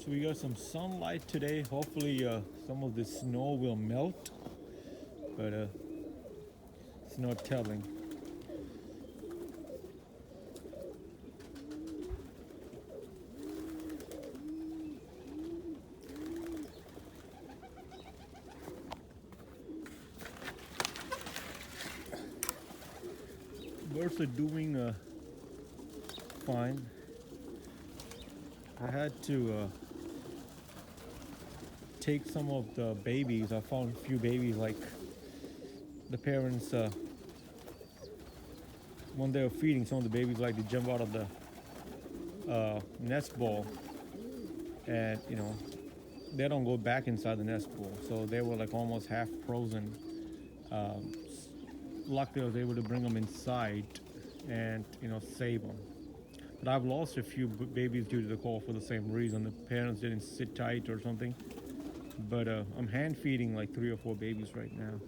So we got some sunlight today. Hopefully, some of the snow will melt, but it's not telling. Birds are doing fine. I had to take some of the babies. I found a few babies, like the parents, when they were feeding, some of the babies like to jump out of the nest ball, and they don't go back inside the nest ball. So they were like almost half frozen. Um, Luckily, I was able to bring them inside and save them. But I've lost a few babies due to the cold for the same reason. The parents didn't sit tight or something. But I'm hand feeding like 3 or 4 babies right now.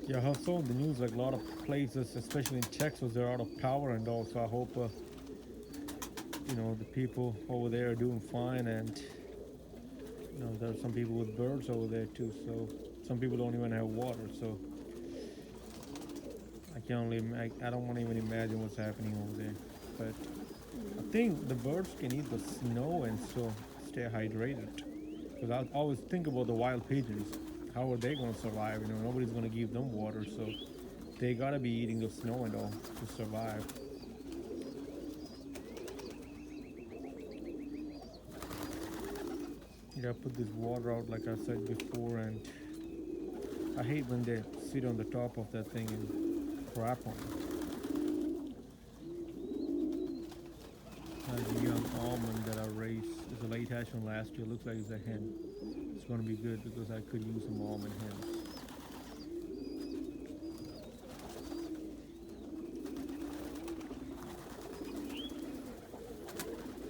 Yeah, I saw in the news like a lot of places, especially in Texas, they're out of power and all. So I hope the people over there are doing fine, and there's some people with birds over there too. So some people don't even have water. So I can only I don't want to even imagine what's happening over there. But I think the birds can eat the snow and still stay hydrated. Because I always think about the wild pigeons. How are they going to survive? Nobody's going to give them water, so they gotta be eating the snow and all to survive. You gotta put this water out, like I said before, and I hate when they sit on the top of that thing and crap on it. Has a young almond that I raised. It's a late hatch from last year. Looks like it's a hen. It's gonna be good because I could use some almond hens.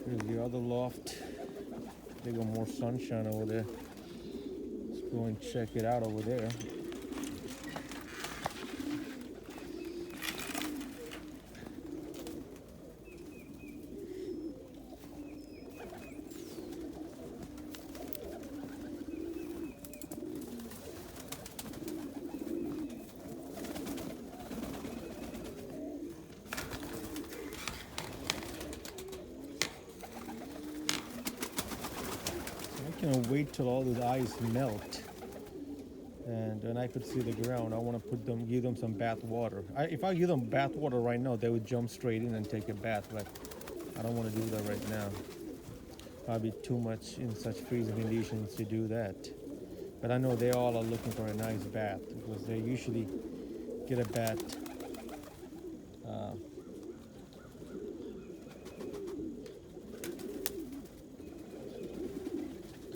Here's the other loft. They got more sunshine over there. Let's go and check it out over there. I can't wait till all this ice melt, and then I could see the ground. I want to give them some bath water. If I give them bath water right now, they would jump straight in and take a bath, but I don't want to do that right now. Probably too much in such freezing conditions to do that. But I know they all are looking for a nice bath because they usually get a bath uh,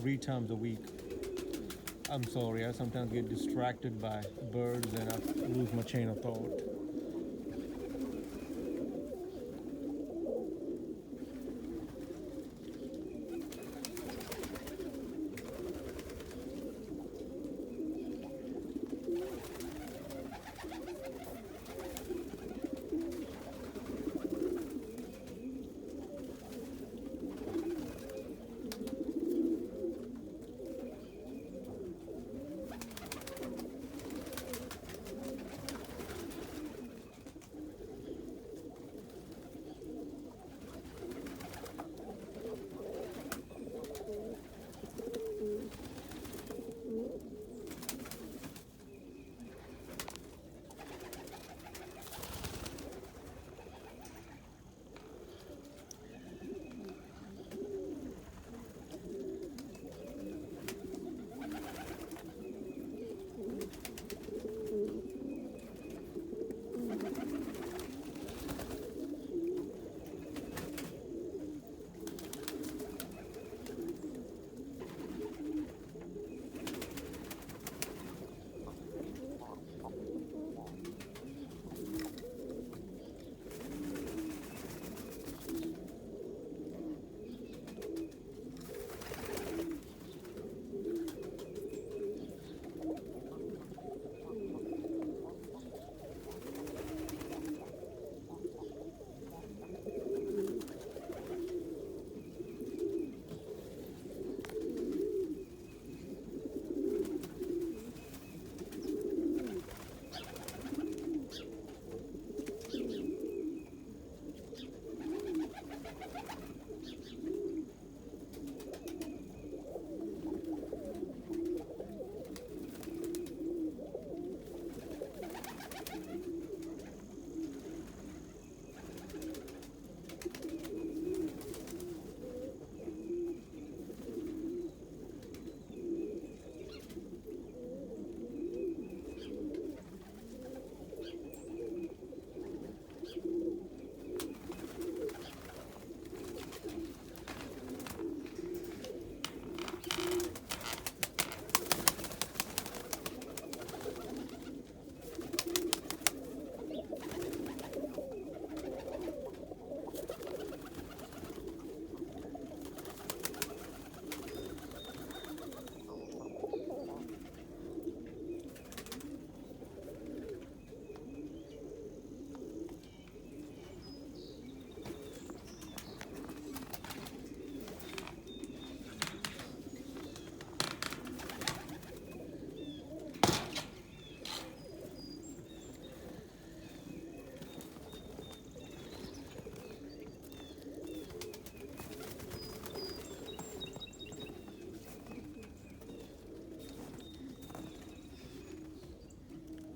3 times a week. I'm sorry, I sometimes get distracted by birds and I lose my chain of thought.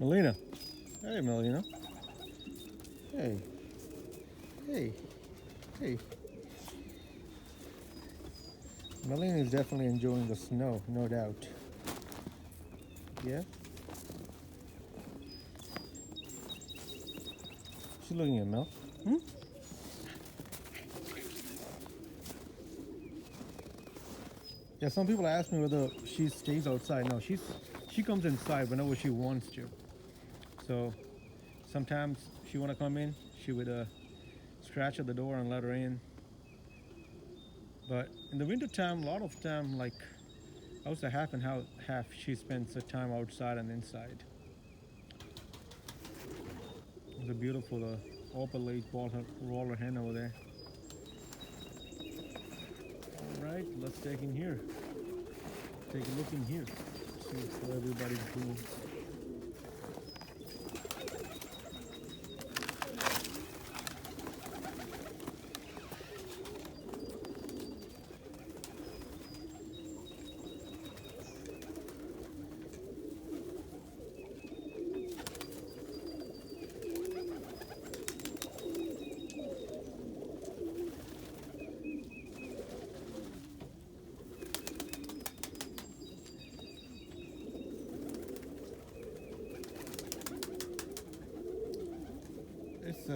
Melina. Hey, Melina. Hey. Hey. Hey. Melina is definitely enjoying the snow, no doubt. Yeah? She's looking at Mel. Hmm? Yeah, some people ask me whether she stays outside. No, she comes inside whenever she wants to. So sometimes she wanna come in, she would scratch at the door and let her in. But in the winter time, a lot of time, like I would say half and half she spends the time outside and inside. It's a beautiful Opal Lake roller hen over there. All right, let's take in here. Take a look in here. See what everybody's doing. It's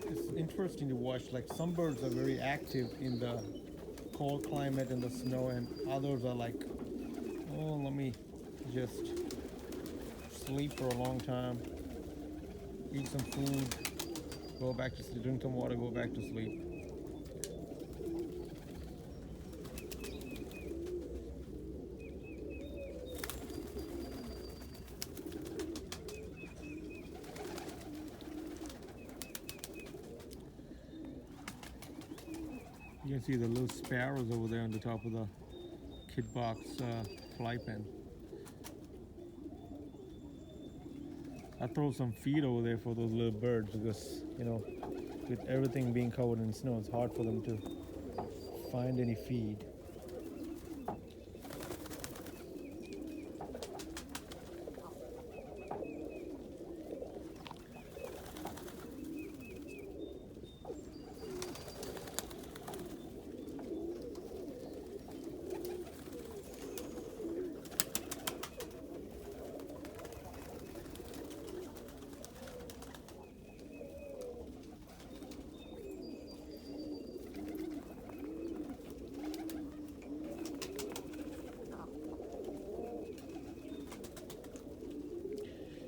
it's interesting to watch. Like some birds are very active in the cold climate and the snow, and others are like, oh, let me just sleep for a long time, eat some food, go back to sleep, drink some water, go back to sleep. You can see the little sparrows over there on the top of the kit box fly pen. I throw some feed over there for those little birds because, with everything being covered in snow, it's hard for them to find any feed.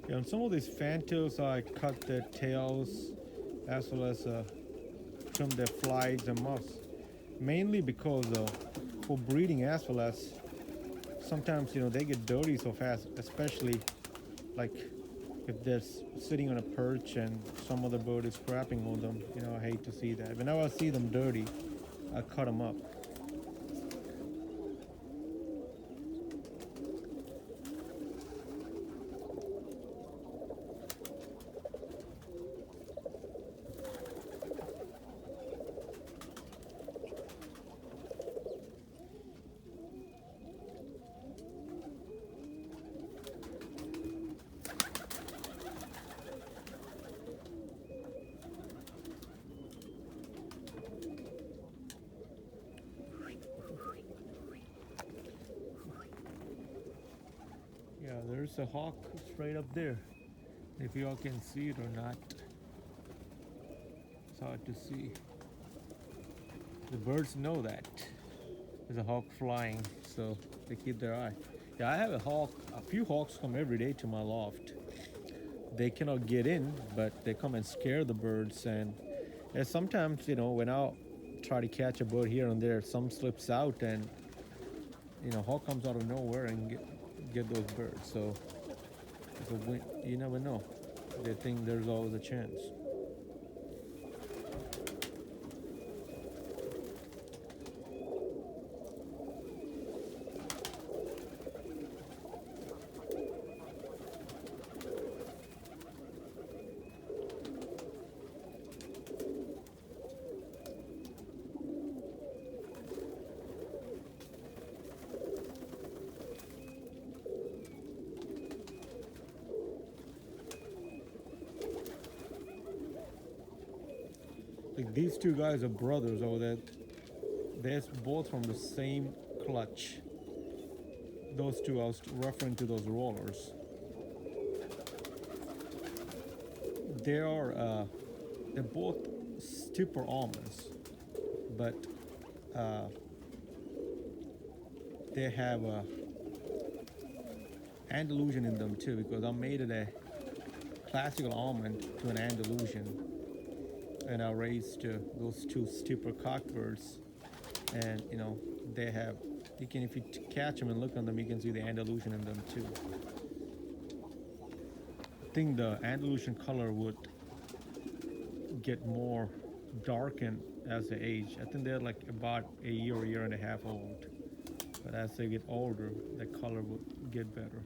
Yeah, and some of these fantails, I cut their tails as well as trim their flights and muffs, mainly because for breeding as well as sometimes they get dirty so fast, especially like if they're sitting on a perch and some other bird is crapping on them. I hate to see that. Whenever I see them dirty, I cut them up. Yeah, there's a hawk straight up there. If y'all can see it or not, it's hard to see. The birds know that there's a hawk flying, so they keep their eye. Yeah, I have a few hawks come every day to my loft. They cannot get in, but they come and scare the birds. And sometimes, when I try to catch a bird here and there, some slips out, and hawk comes out of nowhere and get those birds. So you never know. They think there's always a chance. Like these two guys are brothers over there. They're both from the same clutch. Those two, I was referring to those rollers. They are, they're both stipper almonds, but they have Andalusian in them too, because I made it a classical almond to an Andalusian, and I raised those two stipper cockbirds, and they have. You can, if you catch them and look on them, you can see the Andalusian in them too. I think the Andalusian color would get more darkened as they age. I think they're like about a year and a half old. But as they get older, the color will get better.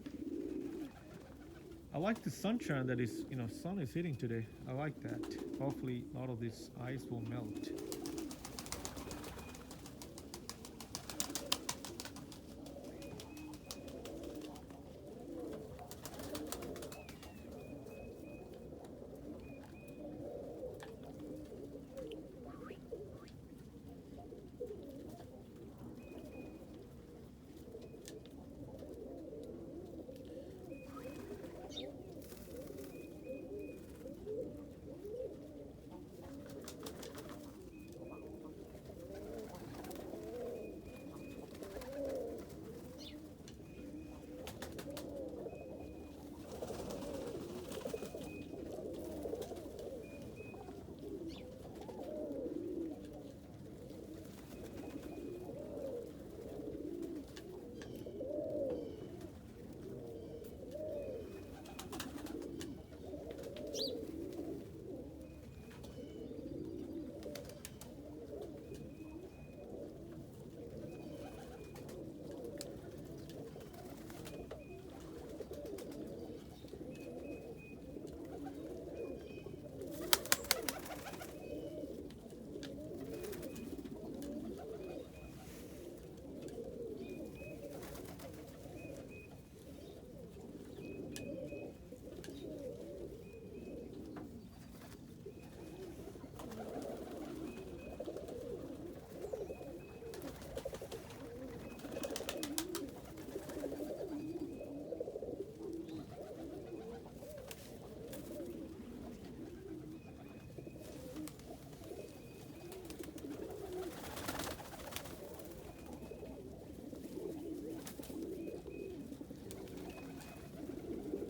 I like the sunshine that is, sun is hitting today. I like that. Hopefully, a lot of this ice will melt.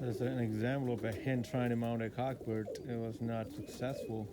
That's an example of a hen trying to mount a cockbird. It was not successful.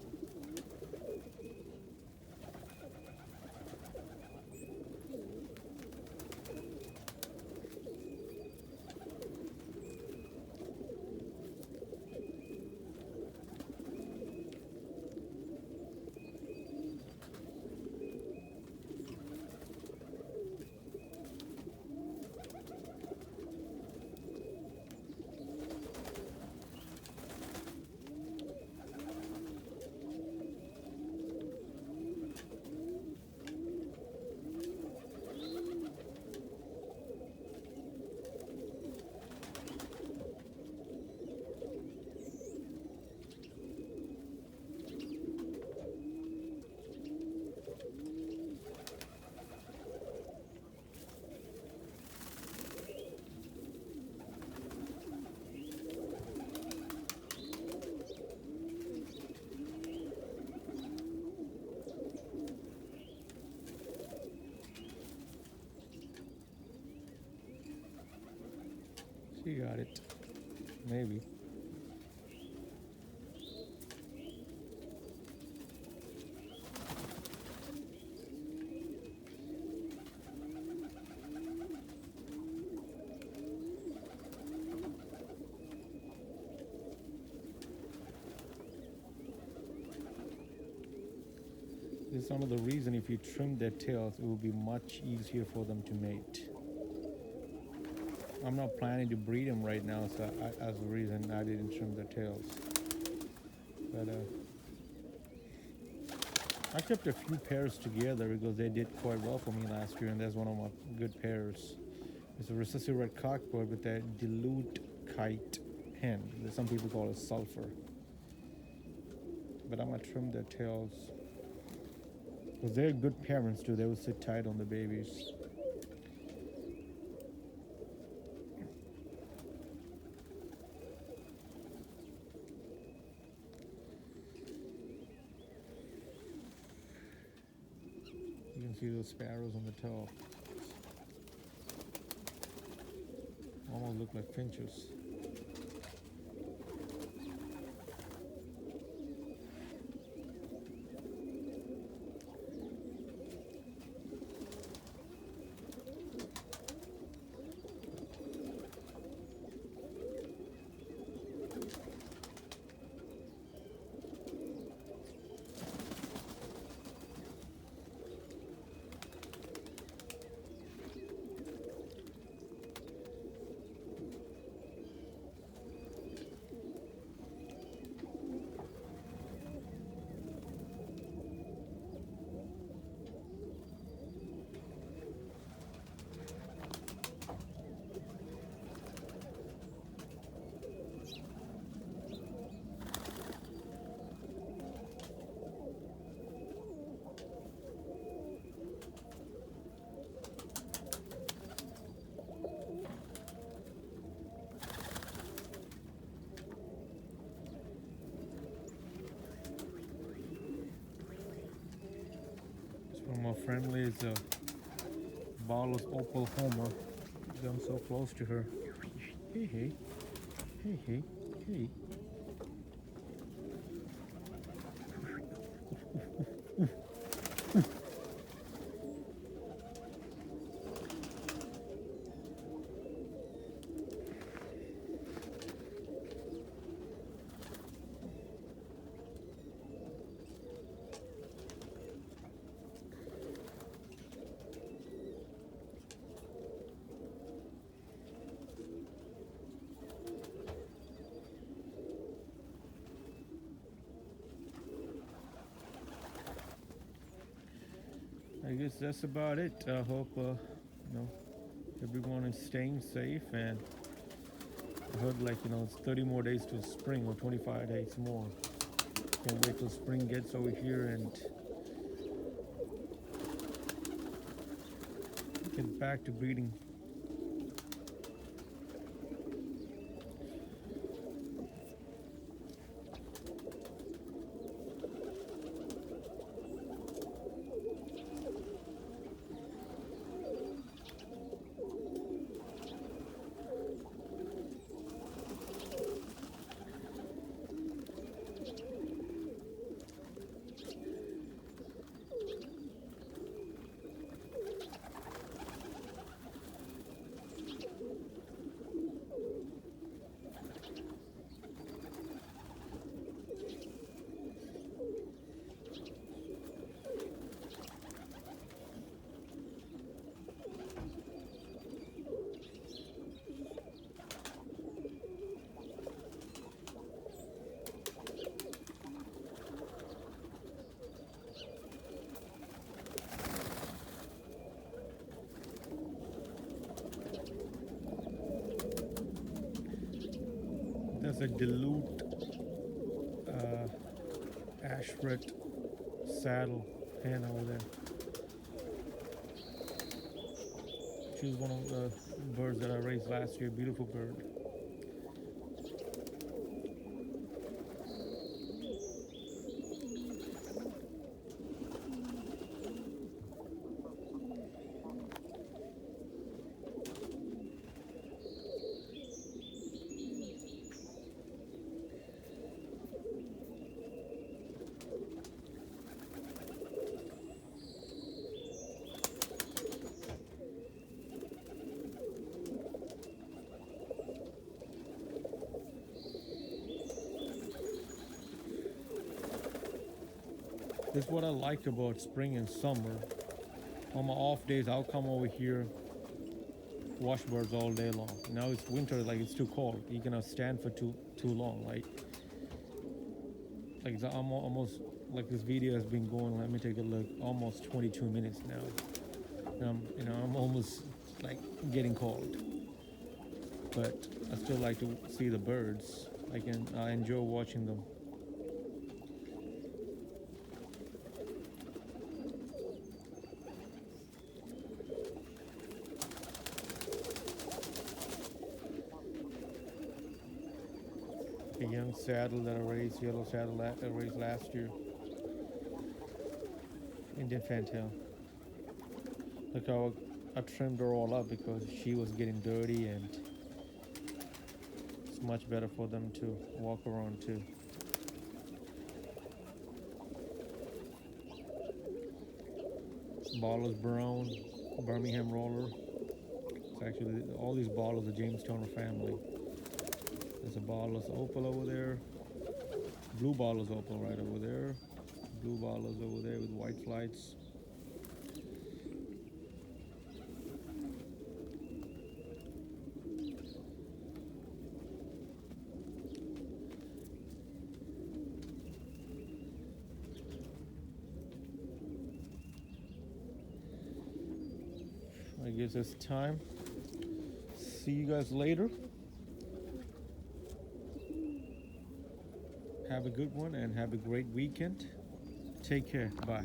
She got it. Maybe. This is another reason if you trim their tails, it will be much easier for them to mate. I'm not planning to breed them right now, so as a reason I didn't trim their tails. But I kept a few pairs together because they did quite well for me last year, and that's one of my good pairs. It's a recessive red cockbird with a dilute kite hen. Some people call it sulfur. But I'm gonna trim their tails Because they're good parents too. They will sit tight on the babies. You can see those sparrows on the top. Almost look like finches. One of my friendly is a Barlow's Opal Homer. I'm so close to her. Hey, hey, hey, hey, hey. I guess that's about it. I hope everyone is staying safe, and I heard it's 30 more days to spring, or 25 days more. Can't wait till spring gets over here and get back to breeding. There's a Duluth Ashford saddle hen over there. She was one of the birds that I raised last year. Beautiful bird. This is what I like about spring and summer. On my off days, I'll come over here, watch birds all day long. Now it's winter, like it's too cold. You cannot stand for too long. Like I'm almost like this video has been going. Let me take a look. Almost 22 minutes now, and I'm almost like getting cold. But I still like to see the birds. I enjoy watching them. young saddle that I raised, yellow saddle that I raised last year. Indian fantail. Look how I trimmed her all up because she was getting dirty, and it's much better for them to walk around too. Ballas brown, Birmingham roller. It's actually all these ballas are James Toner family. There's a ballas opal over there, blue ballas opal right over there, blue ballas over there with white flights. I guess it's time. See you guys later. Have a good one and have a great weekend. Take care. Bye.